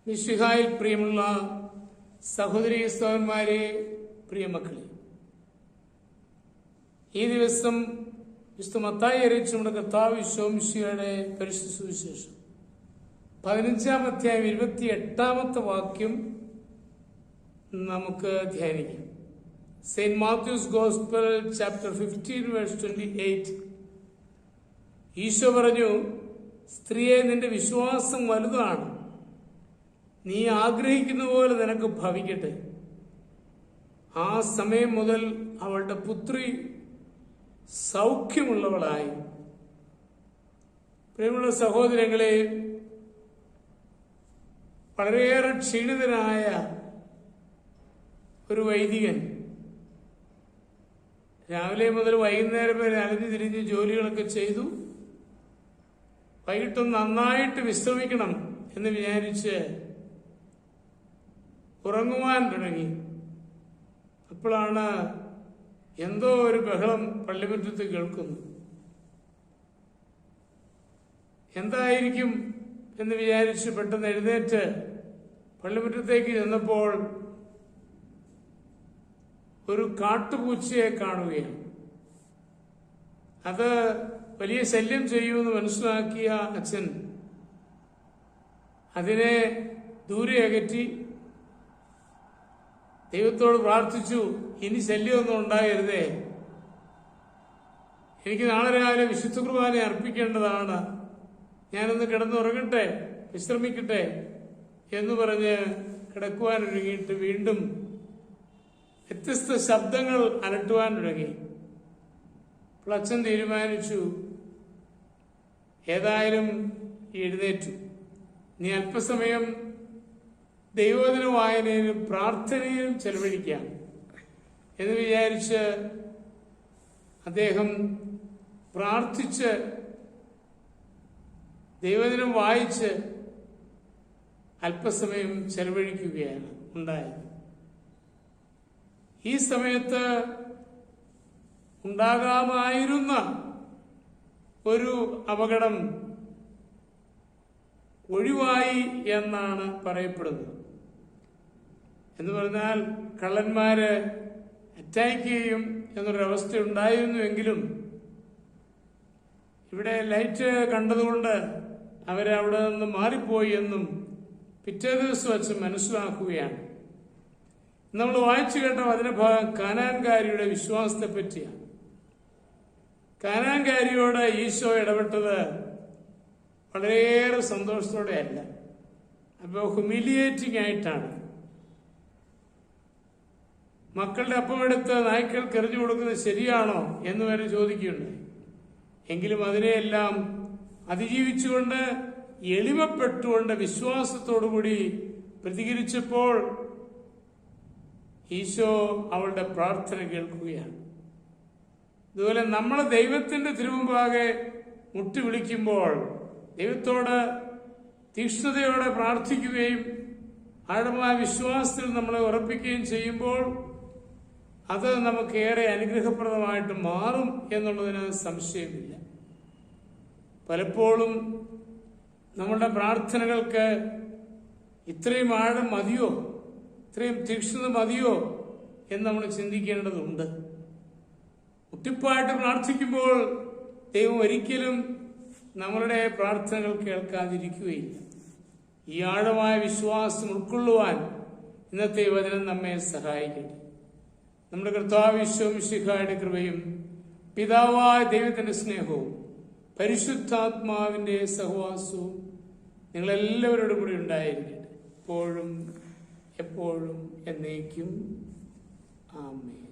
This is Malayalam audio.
മിശിഹായിൽ പ്രിയമുള്ള സഹോദരീ സഹോദരന്മാരെ, പ്രിയമക്കളെ, ഈ ദിവസം വിശുദ്ധ മത്തായി അറിയിച്ച നമ്മുടെ കർത്താവ് ഈശോമിശിഹായുടെ പരിശുദ്ധ സുവിശേഷം 15-ാം അധ്യായം 28-ാമത്തെ വാക്യം നമുക്ക് ധ്യാനിക്കാം. Saint Matthew's gospel chapter 15 verse 28. Isho പറഞ്ഞു, സ്ത്രീയെ, നിന്റെ വിശ്വാസം വലുതാണ്, നീ ആഗ്രഹിക്കുന്ന പോലെ നിനക്ക് ഭവിക്കട്ടെ. ആ സമയം മുതൽ അവളുടെ പുത്രി സൗഖ്യമുള്ളവളായി. പ്രിയമുള്ള സഹോദരങ്ങളെ, വളരെയേറെ ക്ഷീണിതനായ ഒരു വൈദികൻ രാവിലെ മുതൽ വൈകുന്നേരം വരെ അലഞ്ഞു തിരിഞ്ഞ് ജോലികളൊക്കെ ചെയ്തു. വൈകിട്ട് നന്നായിട്ട് വിശ്രമിക്കണം എന്ന് വിചാരിച്ച് ഉറങ്ങുവാൻ തുടങ്ങി. അപ്പോഴാണ് എന്തോ ഒരു ബഹളം പള്ളിമുറ്റത്ത് കേൾക്കുന്നു. എന്തായിരിക്കും എന്ന് വിചാരിച്ച് പെട്ടെന്ന് എഴുന്നേറ്റ് പള്ളിമുറ്റത്തേക്ക് ചെന്നപ്പോൾ ഒരു കാട്ടുപൂച്ചയെ കാണുകയാണ്. അത് വലിയ ശല്യം ചെയ്യുമെന്ന് മനസ്സിലാക്കിയ അച്ഛൻ അതിനെ ദൂരെ അകറ്റി ദൈവത്തോട് പ്രാർത്ഥിച്ചു, ഇനി ശല്യമൊന്നും ഉണ്ടാകരുതേ, എനിക്ക് നാളെ രാവിലെ വിശുദ്ധ കുർബാന അർപ്പിക്കേണ്ടതാണ്, ഞാനൊന്ന് കിടന്നുറങ്ങട്ടെ, വിശ്രമിക്കട്ടെ എന്ന് പറഞ്ഞ് കിടക്കുവാനൊരുങ്ങിയിട്ട് വീണ്ടും വ്യത്യസ്ത ശബ്ദങ്ങൾ അലട്ടുവാൻ തുടങ്ങി. അപ്പോൾ അച്ഛൻ തീരുമാനിച്ചു, ഏതായാലും എഴുന്നേറ്റു, നീ അല്പസമയം ദൈവവചന വായനയിലും പ്രാർത്ഥനയിലും ചെലവഴിക്കാം എന്ന് വിചാരിച്ച് അദ്ദേഹം പ്രാർത്ഥിച്ച് ദൈവവചനം വായിച്ച് അല്പസമയം ചെലവഴിക്കുകയാണ് ഉണ്ടായത്. ഈ സമയത്ത് ഉണ്ടാകാമായിരുന്ന ഒരു അപകടം ഒഴിവായി എന്നാണ് പറയപ്പെടുന്നത്. എന്ന് പറഞ്ഞാൽ കള്ളന്മാര് അറ്റാക്ക് ചെയ്യും എന്നൊരവസ്ഥ ഉണ്ടായിരുന്നുവെങ്കിലും ഇവിടെ ലൈറ്റ് കണ്ടതുകൊണ്ട് അവരവിടെ നിന്ന് മാറിപ്പോയി എന്നും പിറ്റേ ദിവസം വച്ച് മനസ്സിലാക്കുകയാണ്. നമ്മൾ വായിച്ചു കേട്ട വചനഭാഗം കാനാൻകാരിയുടെ വിശ്വാസത്തെ പറ്റിയാണ്. കാനാൻകാരിയോട് ഈശോ ഇടപെട്ടത് വളരെയേറെ സന്തോഷത്തോടെയല്ല, അപ്പോൾ ഹ്യൂമിലിയേറ്റിംഗ് ആയിട്ടാണ്. മക്കളുടെ അപ്പമെടുത്ത് നായ്ക്കൾക്ക് എറിഞ്ഞു കൊടുക്കുന്നത് ശരിയാണോ എന്ന് വരെ ചോദിക്കുകയുണ്ടായി. എങ്കിലും അതിനെയെല്ലാം അതിജീവിച്ചുകൊണ്ട് എളിമപ്പെട്ടുകൊണ്ട് വിശ്വാസത്തോടുകൂടി പ്രതികരിച്ചപ്പോൾ ഈശോ അവളുടെ പ്രാർത്ഥന കേൾക്കുകയാണ്. അതുപോലെ നമ്മൾ ദൈവത്തിന്റെ തിരുമുമ്പാകെ മുട്ടി വിളിക്കുമ്പോൾ ദൈവത്തോട് തീക്ഷ്ണതയോടെ പ്രാർത്ഥിക്കുകയും ആഴമായ വിശ്വാസത്തിൽ നമ്മളെ ഉറപ്പിക്കുകയും ചെയ്യുമ്പോൾ അത് നമുക്കേറെ അനുഗ്രഹപ്രദമായിട്ട് മാറും എന്നുള്ളതിന് സംശയമില്ല. പലപ്പോഴും നമ്മളുടെ പ്രാർത്ഥനകൾക്ക് ഇത്രയും ആഴം മതിയോ, ഇത്രയും തീക്ഷ്ണത മതിയോ എന്ന് നമ്മൾ ചിന്തിക്കേണ്ടതുണ്ട്. മുട്ടിപ്പായിട്ട് പ്രാർത്ഥിക്കുമ്പോൾ ദൈവം ഒരിക്കലും നമ്മളുടെ പ്രാർത്ഥനകൾ കേൾക്കാതിരിക്കുകയില്ല. ഈ ആഴമായ വിശ്വാസം ഉൾക്കൊള്ളുവാൻ ഇന്നത്തെ വചനം നമ്മെ സഹായിക്കട്ടെ. നമ്മുടെ കർത്താവ് ഈശോമിശിഹായുടെ കൃപയും പിതാവായ ദൈവത്തിന്റെ സ്നേഹവും പരിശുദ്ധാത്മാവിന്റെ സഹവാസവും നിങ്ങളെല്ലാവരോടും കൂടി ഉണ്ടായിരിക്കട്ടെ, എപ്പോഴും എപ്പോഴും എന്നേക്കും. ആമേൻ.